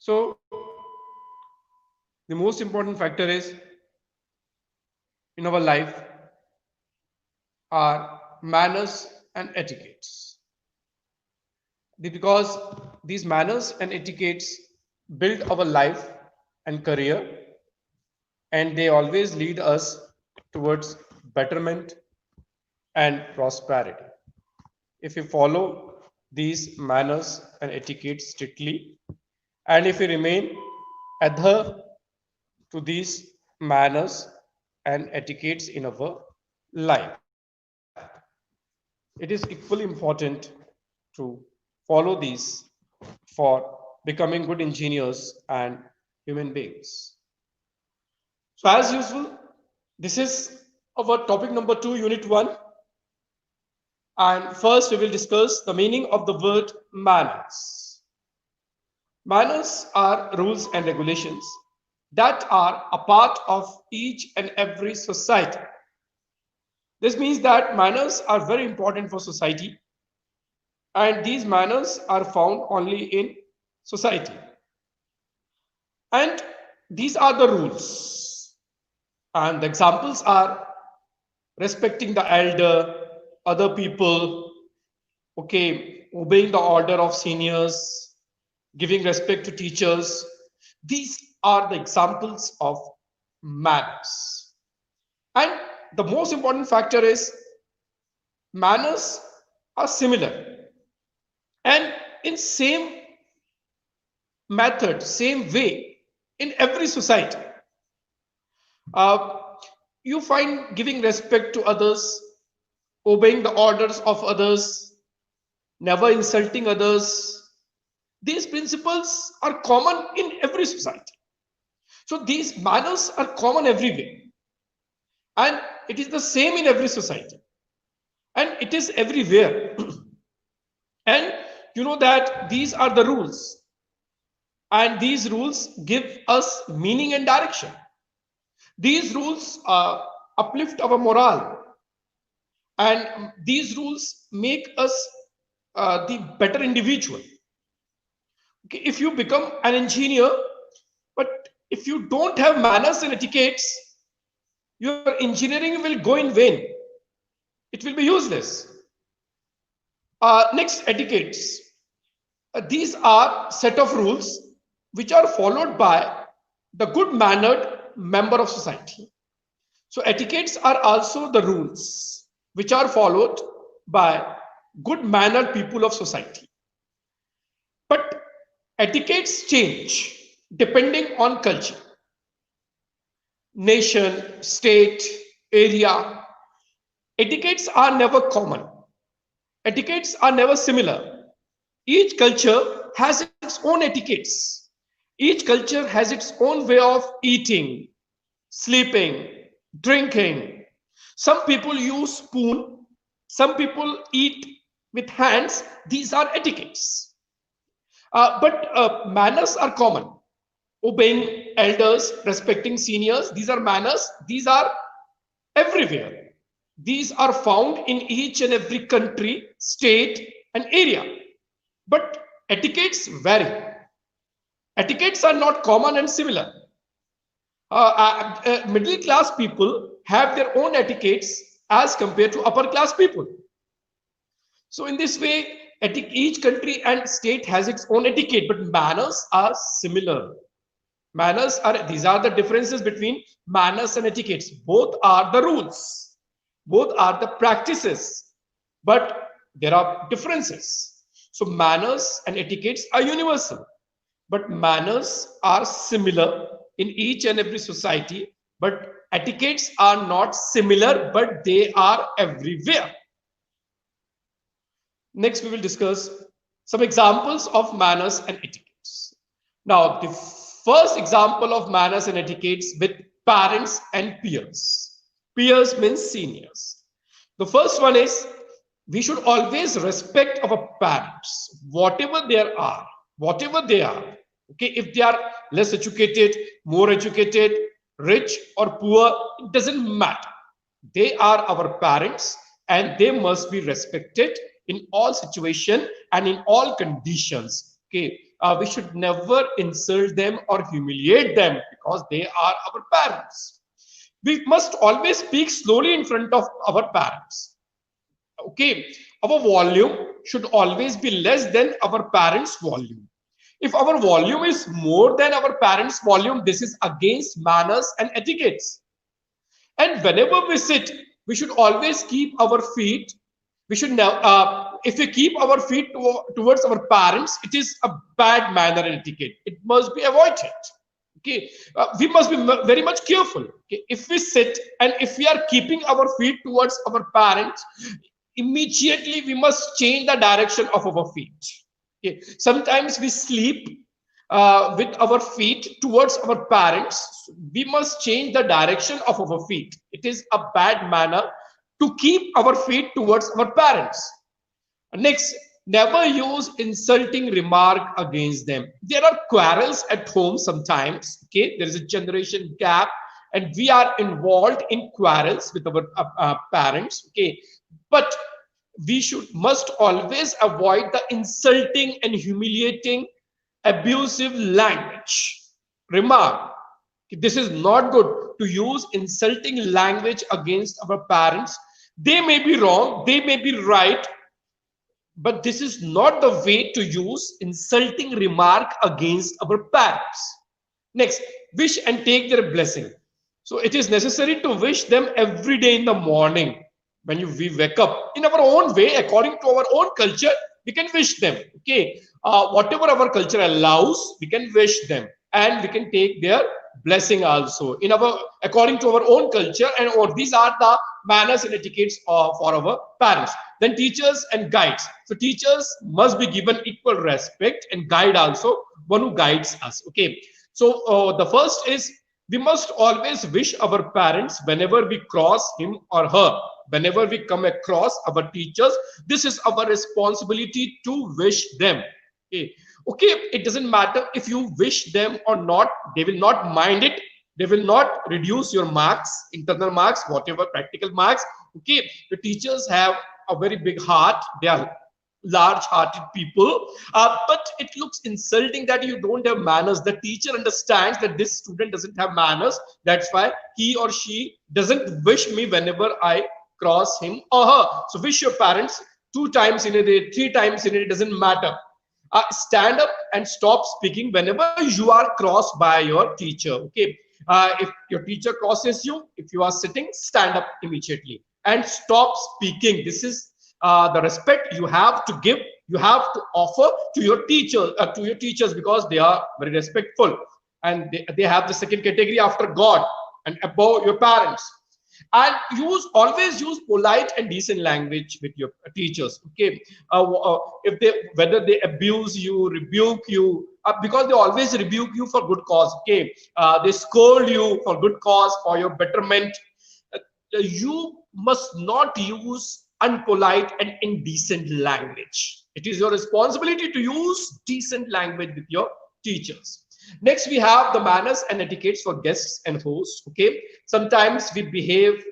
So the most important factor is in our life are manners and etiquettes. Because these manners and etiquettes build our life and career, and they always lead us towards betterment and prosperity. If we follow these manners and etiquettes strictly, and if we remain adhere to these manners and etiquettes in our life, it is equally important to follow these for becoming good engineers and human beings. So, as usual, this is our topic number 2, unit 1. And first, we will discuss the meaning of the word manners. Manners are rules and regulations that are a part of each and every society. This means that manners are very important for society, and these manners are found only in society. And these are the rules. And the examples are respecting the elder, other people, okay, obeying the order of seniors, giving respect to teachers. These are the examples of manners. And the most important factor is manners are similar and in same method, same way in every society. Uh, you find giving respect to others, obeying the orders of others, never insulting others. These principles are common in every society. So these manners are common everywhere. And it is the same in every society. And it is everywhere. And you know that these are the rules. And these rules give us meaning and direction. These rules uplift our morale. And these rules make us the better individual. Okay, if you become an engineer, but if you don't have manners and etiquettes, your engineering will go in vain. It will be useless. Next, etiquettes. These are set of rules which are followed by the good mannered member of society. So etiquettes are also the rules which are followed by good mannered people of society. But etiquettes change depending on culture, nation, state, area. Etiquettes are never common. Etiquettes are never similar. Each culture has its own etiquettes. Each culture has its own way of eating, sleeping, drinking. Some people use spoon, some people eat with hands. These are etiquettes. But manners are common. Obeying elders, respecting seniors, these are manners. These are everywhere. These are found in each and every country, state, and area. But etiquettes vary. Etiquettes are not common and similar. Middle class people have their own etiquettes as compared to upper class people. So in this way, each country and state has its own etiquette, but manners are similar. Manners are, these are the differences between manners and etiquettes. Both are the rules, both are the practices, but there are differences. So manners and etiquettes are universal, but manners are similar in each and every society, but etiquettes are not similar, but they are everywhere. Next, we will discuss some examples of manners and etiquettes. Now, the first example of manners and etiquettes with parents and peers. Peers means seniors. The first one is we should always respect our parents, whatever they are, whatever they are. Okay, if they are less educated, more educated, rich or poor, it doesn't matter. They are our parents and they must be respected in all situation and in all conditions. Okay, We should never insult them or humiliate them because they are our parents. We must always speak slowly in front of our parents. Okay, our volume should always be less than our parents' volume. If our volume is more than our parents' volume, this is against manners and etiquettes. And whenever we sit, we should always keep our feet. We should now, if we keep our feet towards our parents, it is a bad manner and etiquette. It must be avoided. Okay, we must be very much careful. Okay? If we sit and if we are keeping our feet towards our parents, immediately we must change the direction of our feet. Okay, sometimes we sleep with our feet towards our parents. We must change the direction of our feet. It is a bad manner to keep our feet towards our parents. Next, never use insulting remark against them. There are quarrels at home sometimes. Okay, there is a generation gap, and we are involved in quarrels with our parents. Okay, but we should must always avoid the insulting and humiliating, abusive language. Remark: this is not good to use insulting language against our parents. They may be wrong, they may be right, but this is not the way to use insulting remark against our parents. Next, wish and take their blessing. So it is necessary to wish them every day in the morning when we wake up. In our own way, according to our own culture, we can wish them. Okay, whatever our culture allows, we can wish them, and we can take their blessing also in our according to our own culture. And or these are the manners and etiquettes for our parents. Then teachers and guides. So teachers must be given equal respect, and guide also one who guides us. Okay, so the first is we must always wish our parents whenever we cross him or her. Whenever we come across our teachers, this is our responsibility to wish them. Okay, okay, it doesn't matter if you wish them or not, they will not mind it. They will not reduce your marks, internal marks, whatever practical marks. Okay, the teachers have a very big heart. They are large-hearted people, but it looks insulting that you don't have manners. The teacher understands that this student doesn't have manners. That's why he or she doesn't wish me whenever I cross him or her. So wish your parents 2 times in a day, 3 times in a day, doesn't matter. Stand up and stop speaking whenever you are crossed by your teacher. Okay, if your teacher crosses you, if you are sitting, stand up immediately and stop speaking. This is the respect you have to give, you have to offer to your teachers, because they are very respectful, and they have the second category after God and above your parents. And always use polite and decent language with your teachers. Okay, if they whether they abuse you, rebuke you, because they always rebuke you for good cause. Okay, they scold you for good cause, for your betterment. You must not use unpolite and indecent language. It is your responsibility to use decent language with your teachers. Next, we have the manners and etiquettes for guests and hosts. Okay, sometimes we behave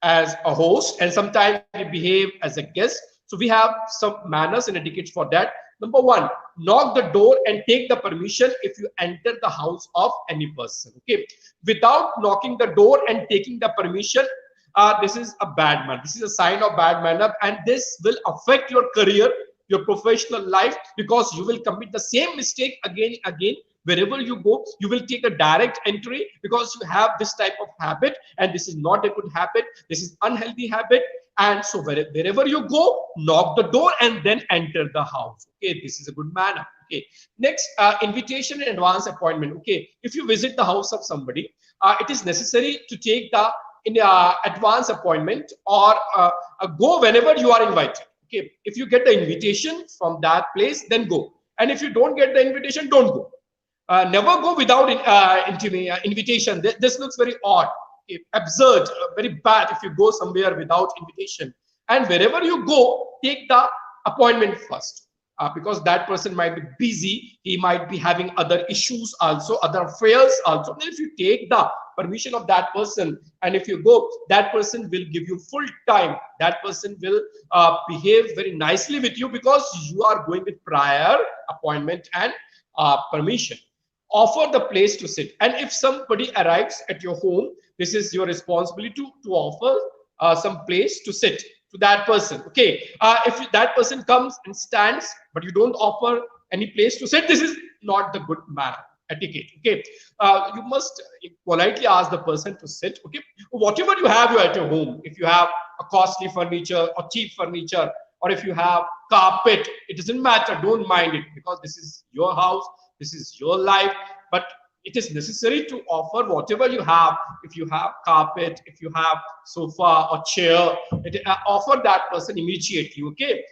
as a host and sometimes we behave as a guest. So we have some manners and etiquettes for that. Number one, knock the door and take the permission if you enter the house of any person. Okay, without knocking the door and taking the permission, this is a bad manner. This is a sign of bad manner, and this will affect your career, your professional life, because you will commit the same mistake again and again. Wherever you go, you will take a direct entry because you have this type of habit, and this is not a good habit. This is unhealthy habit. And so wherever you go, knock the door and then enter the house. Okay, this is a good manner. Okay, next, invitation and advance appointment. Okay, if you visit the house of somebody, it is necessary to take the advance appointment, or go whenever you are invited. Okay, if you get the invitation from that place, then go. And if you don't get the invitation, don't go. Never go without invitation. This looks very odd, absurd, very bad if you go somewhere without invitation. And wherever you go, take the appointment first, because that person might be busy. He might be having other issues also, other affairs also. Then if you take the permission of that person and if you go, that person will give you full time. That person will behave very nicely with you because you are going with prior appointment and permission. Offer the place to sit, and if somebody arrives at your home, this is your responsibility to offer some place to sit to that person. Okay, if that person comes and stands but you don't offer any place to sit, this is not the good manner, etiquette. Okay, you must politely ask the person to sit. Okay, whatever you have you at your home, if you have a costly furniture or cheap furniture, or if you have carpet, it doesn't matter, don't mind it, because this is your house, this is your life. But it is necessary to offer whatever you have. If you have carpet, if you have sofa or chair, offer that person immediately. Okay,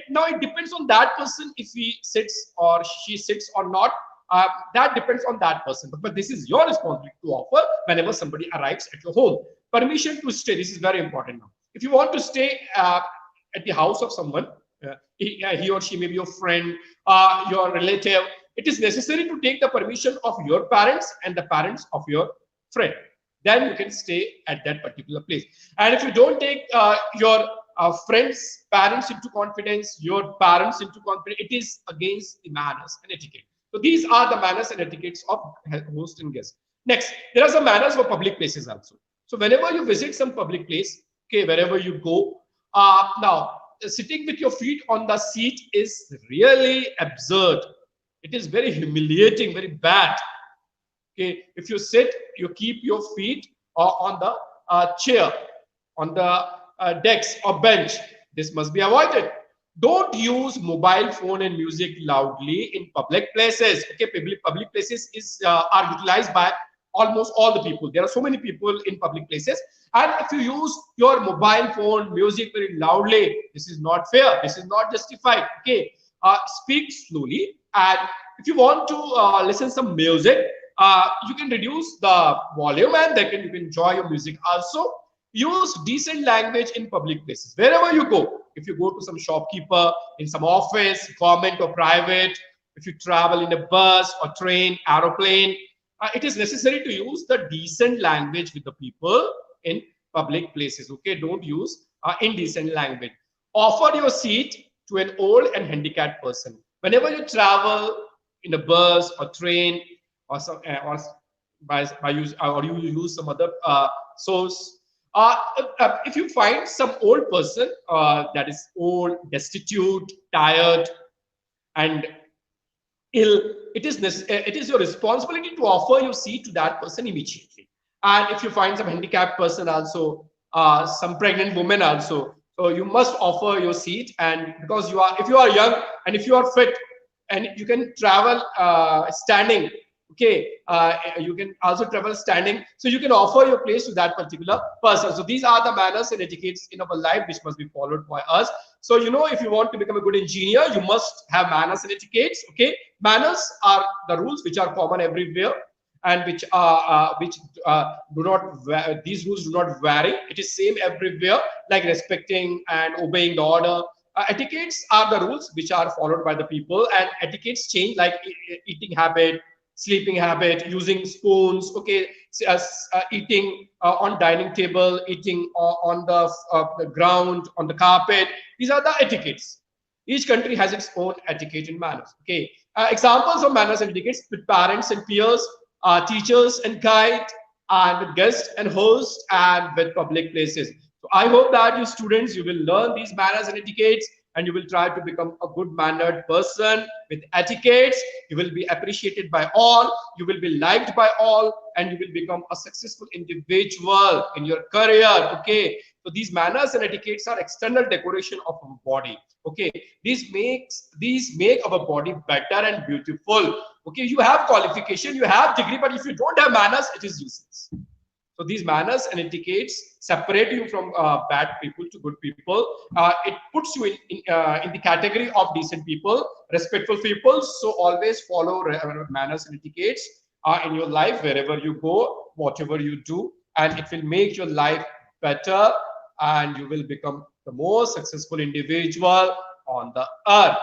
now it depends on that person if he sits or she sits or not. That depends on that person, but this is your responsibility to offer whenever somebody arrives at your home. Permission to stay, this is very important. Now if you want to stay at the house of someone, he or she may be your friend, your relative, it is necessary to take the permission of your parents and the parents of your friend. Then you can stay at that particular place. And if you don't take your friends, parents into confidence, your parents into confidence, it is against the manners and etiquette. So these are the manners and etiquettes of host and guest. Next, there are some manners for public places also. So whenever you visit some public place, okay, wherever you go, now sitting with your feet on the seat is really absurd. It is very humiliating, very bad. Okay, if you sit, you keep your feet on the chair, on the desk or bench. This must be avoided. Don't use mobile phone and music loudly in public places. Okay, public places are utilized by almost all the people. There are so many people in public places, and if you use your mobile phone, music very loudly, this is not fair. This is not justified. Okay, speak slowly, and if you want to listen some music, you can reduce the volume, and you can enjoy your music also. Use decent language in public places wherever you go. If you go to some shopkeeper, in some office, government or private, if you travel in a bus or train, aeroplane, it is necessary to use the decent language with the people in public places. Okay, don't use indecent language. Offer your seat to an old and handicapped person. Whenever you travel in a bus or train, or some or by use or you use some other source, if you find some old person that is old, destitute, tired, and ill, it is your responsibility to offer your seat to that person immediately. And if you find some handicapped person also, some pregnant woman also, so you must offer your seat. And because if you are young and if you are fit and you can travel standing, okay, you can also travel standing, so you can offer your place to that particular person. So these are the manners and etiquettes in our life which must be followed by us. So if you want to become a good engineer, you must have manners and etiquettes. Okay, manners are the rules which are common everywhere, and which do not, these rules do not vary. It is same everywhere, like respecting and obeying the order. Etiquettes are the rules which are followed by the people, and etiquettes change, like eating habit, sleeping habit, using spoons, okay, eating on dining table, eating on the ground, on the carpet. These are the etiquettes. Each country has its own etiquette and manners. Okay, examples of manners and etiquettes with parents and peers, teachers and guide, and with guests and hosts, and with public places. So I hope that you students, you will learn these manners and etiquettes, and you will try to become a good mannered person with etiquettes. You will be appreciated by all, you will be liked by all, and you will become a successful individual in your career. Okay, so these manners and etiquettes are external decoration of our body. Okay, these make our body better and beautiful. Okay, you have qualification, you have degree, but if you don't have manners, it is useless. So these manners and etiquettes separate you from bad people to good people. It puts you in the category of decent people, respectful people. So always follow manners and etiquettes in your life, wherever you go, whatever you do, and it will make your life better, and you will become the most successful individual on the earth.